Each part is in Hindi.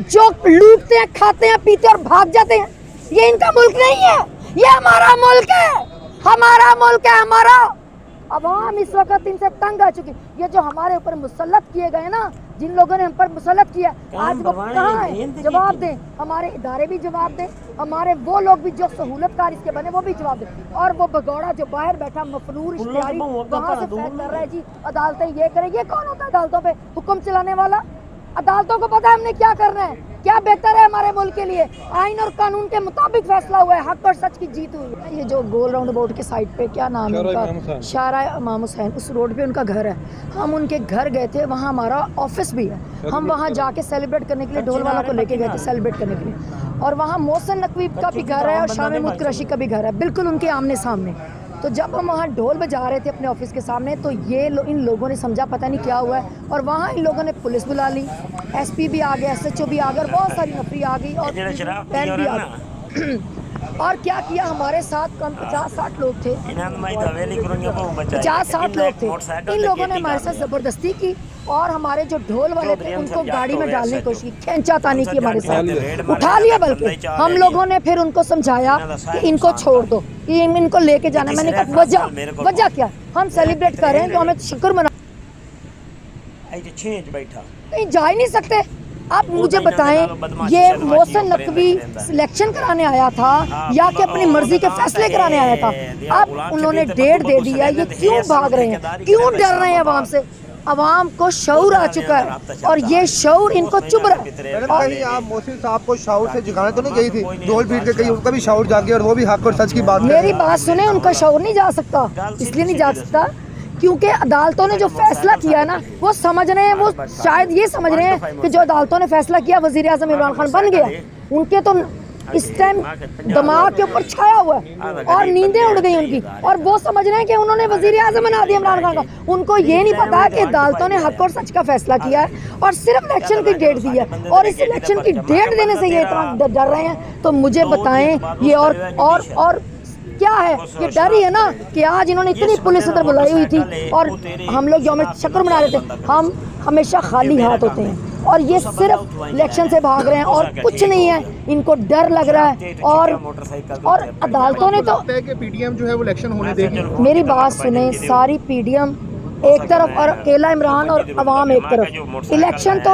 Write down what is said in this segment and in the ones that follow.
जो लूटते हैं, खाते हैं, पीते और भाग जाते हैं। ये इनका मुल्क नहीं है, ये हमारा मुल्क है, हमारा मुल्क है हमारा। अब हम इस वक्त इनसे तंग आ चुके। ये जो हमारे ऊपर मुसल्लत किए गए ना, जिन लोगों ने हम पर मुसल्लत किया, आज वो कहाँ है? जवाब दें, हमारे इदारे भी जवाब दें, हमारे वो लोग भी जो सहूलतकार इसके बने वो भी जवाब दें। और वो भगौड़ा जो बाहर बैठा मफरूर इश्तिहारी वहाँ से फैसला कर रहा है जी अदालतें ये करें। ये कौन होता है अदालतों पे हुक्म चलाने वाला? अदालतों को पता है हमने क्या करना है, क्या बेहतर है हमारे मुल्क के लिए। आइन और कानून के मुताबिक फैसला हुआ है, हक और सच की जीत हुई है। ये जो गोल राउंड अबाउट के साइड पे क्या नाम है उनका, शारा इमाम हुसैन, उस रोड पे उनका घर है। हम उनके घर गए थे, वहाँ हमारा ऑफिस भी है। हम वहाँ जाके सेलिब्रेट करने के लिए ढोल वालों को लेके गए थे सेलिब्रेट करने के लिए। और वहाँ मोहसिन नकवी का भी घर है और शाह महमूद कुरैशी का भी घर है, बिल्कुल उनके आमने सामने। तो जब हम वहाँ ढोल बजा रहे थे अपने ऑफिस के सामने, तो ये इन लोगों ने समझा पता नहीं क्या हुआ है, और वहाँ इन लोगों ने पुलिस बुला ली, एसपी भी आ गया, SHO भी आ गया, और बहुत सारी नफरी आ गई और पैन भी आ गई। और क्या किया, हमारे साथ कम 50-60 लोग थे, 50-60 लोग थे। इन लोगों ने हमारे साथ ज़बरदस्ती की और हमारे जो ढोल वाले थे उनको गाड़ी में डालने की कोशिश की, खींचा तानी की हमारे साथ, उठा लिया। बल्कि हम लोगों ने फिर उनको समझाया कि इनको छोड़ दो, कि इनको लेके जाना। मैंने कहा वजह क्या, हम सेलिब्रेट कर रहे हैं तो हमें शुक्र मना, नहीं जा ही नहीं सकते। आप मुझे बताएं, ये मोहसिन नकवी सिलेक्शन कराने आया था या कि अपनी मर्जी के फैसले कराने आया था? अब उन्होंने डेट दे दी है, ये क्यों भाग रहे हैं, क्यों डर रहे हैं आवाम से? आवाम को शऊर आ चुका है और ये शऊर इनको चुभ रहा है। और आप मोहसिन साहब को शऊर से जगाने तो नहीं गई थी, ढोल पीट के कहीं उनका भी शऊर जागे और वो भी हक और सच की बात। मेरी बात सुने, उनका शऊर नहीं जा सकता, इसलिए नहीं जा सकता क्योंकि अदालतों ने जो फैसला किया ना, वो समझ रहे हैं, वो शायद ये समझ रहे हैं कि जो अदालतों ने फैसला किया वजीर आजम इमरान खान बन गया। उनके तो इस टाइम दिमाग के ऊपर छाया हुआ है और नींदें उड़ गई उनकी, और वो समझ रहे हैं कि उन्होंने वजीर आजम बना दिया इमरान खान का। उनको ये नहीं पता कि अदालतों ने हक और सच का फैसला किया है और सिर्फ इलेक्शन की डेट दी है, और इस इलेक्शन की डेट देने से ये इतना डर रहे हैं। तो मुझे बताएं, ये और क्या है? ये डर ही है ना कि आज इन्होंने इतनी पुलिस उधर बुलाई हुई थी और हम लोग जो हमें शक्र मना रहे थे। हम हमेशा खाली हाथ होते हैं और ये सिर्फ इलेक्शन से भाग रहे हैं और कुछ नहीं है, इनको डर लग रहा है। और अदालतों ने तो PDM जो है वो इलेक्शन होने देगी। मेरी बात सुने, सारी PDM एक तरफ और अकेला इमरान और अवाम एक तरफ। इलेक्शन तो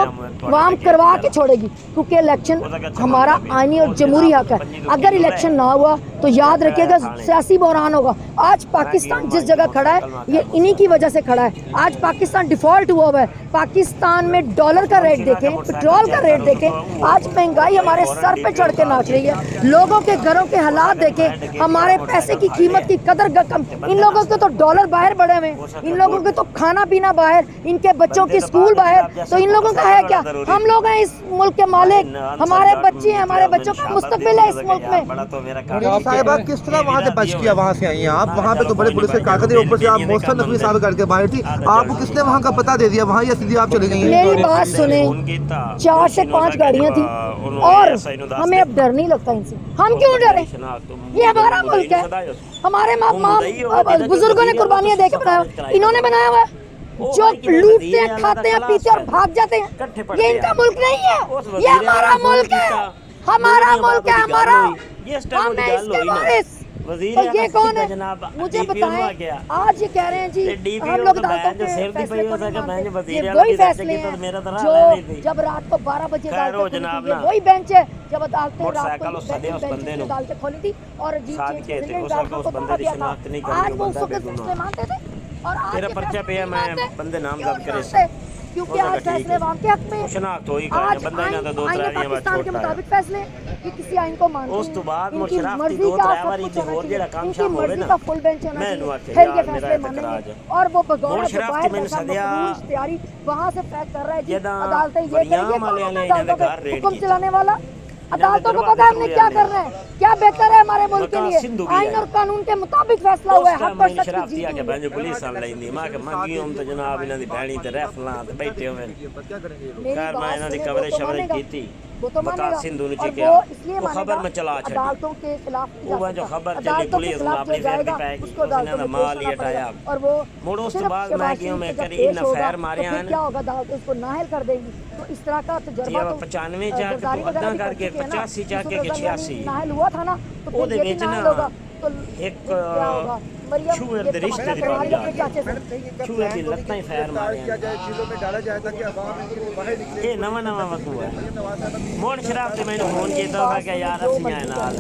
अवाम करवा के छोड़ेगी क्योंकि इलेक्शन हमारा आईनी और जमहूरी हक है। अगर इलेक्शन ना हुआ तो याद रखिएगा सियासी बहरान होगा। आज पाकिस्तान जिस जगह खड़ा है ये इन्हीं की वजह से खड़ा है। आज पाकिस्तान डिफॉल्ट हुआ हुआ है। पाकिस्तान में डॉलर का रेट देखें, पेट्रोल का रेट देखें, आज महंगाई हमारे सर पे चढ़ के नाच रही है। लोगों के घरों के हालात देखें, हमारे पैसे की कीमत की कदर कम। इन लोगों के तो डॉलर बाहर बढ़े हुए, इन लोगों के तो खाना पीना बाहर, इनके बच्चों की स्कूल बाहर। तो इन लोगों का है क्या? हम लोग हैं इस मुल्क के मालिक, हमारे बच्चे हैं, हमारे बच्चों का मुस्तकबिल है इस मुल्क में। साहिबा किस तरह वहाँ से बच किया, वहाँ से आई हैं आप? वहाँ पे तो बड़े पुलिस के कागज, ऊपर से आप मोहसिन नकवी साहब करके बाहर थी, आपको किसने वहाँ का पता दे दिया? वहाँ या सीधी आप चली गई? मेरी बात सुने, 4 से 5 गाड़ियाँ थी और हमें अब डर नहीं लगता इनसे। हम क्यों डरे? ये हमारा मुल्क है, हमारे माँ बुजुर्गों ने कुर्बानियाँ दे के बनाया, इन्होंने बनाया हुआ है। जो लूटते हैं, खाते हैं, पीते और भाग जाते हैं, ये इनका मुल्क नहीं है, ये हमारा मुल्क है, हमारा मुल्क है हमारा। हम हैं इसके वारिस। तो ये कौन है मुझे बताएं? आज ये कह रहे हैं जी हम लोग अदालतों के फैसले को नहीं मानते। ये वही फैसले हैं जो जब रात को 12 बजे वही बेंच है जब अदालतें रात को अदालतें खोली थी और जी आज वो उसको फैसले मानते थे और आज बंदे नामजद करे क्योंकि आज फैसले अवाम के हक में। आज पाकिस्तान के मुताबिक फैसले कि किसी आइन को मानते हैं, इनकी मर्जी का इनकी मर्जी का फुल बेंच होना चाहिए, फिर ये फैसले मानेंगे। और वो भगौड़ा जो बाहर बैठा इश्तिहारी वहाँ से फैसला कर रहा है जी अदालतें ये करेंगे, अदालतों पे हुक्म चलाने वाला। अदालतों को पता है हमने क्या करना है, क्या बेहतर है हमारे मुल्क के लिए। आइन और कानून के मुताबिक फैसला हुआ है, हक और सच की जीत हुई है। पुलिस लेंदी मां के मंगी हम तो जनाब इन्हां दी भैणी ते रैफलां ते बैठे होवे खैर मैं इन्हां दी कवरेज कीती बता सिंधु ने चिकिया वो खबर में चला छड़ी अदालतों के खिलाफ वो जो खबर चली पुलिस ने अपनी फैर दी पै उसने ना माल ही हटाया और वो मोड़ उस बाद मैं क्यों मैं करी इन फैर मारे हैं क्या होगा, अदालत उसको नाहल कर देगी। तो अब इस तरह का जी तजुर्बा अब 95 जाके तो अद्धा करके 85 जाके के 86 नाहल हुआ था ना, तो फिर ਉਹਦੇ ये भी ਵਿੱਚ नाहल ना होगा तो एक क्या होगा? मरियम, छुए ये दे रिश्ते तुम्हारे दी बात अपने चाचे से छुए दी लत्तां ही फैर मारे किया जाए, चीजों में डाला जाए ताकि अवाम इनसे बाहर निकले। ये नवा नवा वकू है मोड़ शराब ते मैंने फोन किया था कि यार ਅਸੀਂ ਆਏ ਨਾਲ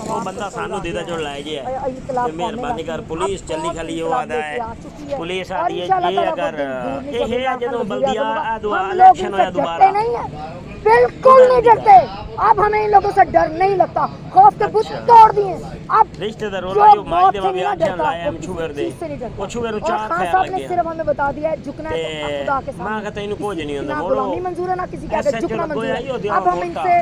ਉਹ ਬੰਦਾ ਸਾਨੂੰ ਦੀਦਾ ਜੋ ਲੈ ਜੇ ਤੇ ਮਿਹਰਬਾਨੀ ਕਰ ਪੁਲਿਸ ਚੱਲੀ ਖਲੀ ਉਹ ਆਦਾ ਹੈ ਪੁਲਿਸ ਆਦੀ ਹੈ ਇਹ ਅਗਰ ਇਹ ਹੈ ਜਦੋਂ ਬਲਦੀ ਆ ਦੁਆ इलेक्शन होया दोबारा नहीं है, बिल्कुल नहीं डरते। अब हमें इन लोगों से डर नहीं लगता, खौफ के बुत तोड़ दिए। अब रिश्तेदार रोला जो माई दे बाबे आजन लाया हम छुवर दे वो छुवर चार खान खैर साहब लग ने गया सिर्फ हमें बता दिया है झुकना है तो खुदा के मां सामने। कहता इनको कुछ नहीं ना होता गुलामी मोड़ो मंजूर है ना किसी के आगे SHO झुकना लगो मंजूर या यो है। दिया अब हम वोट का। इनसे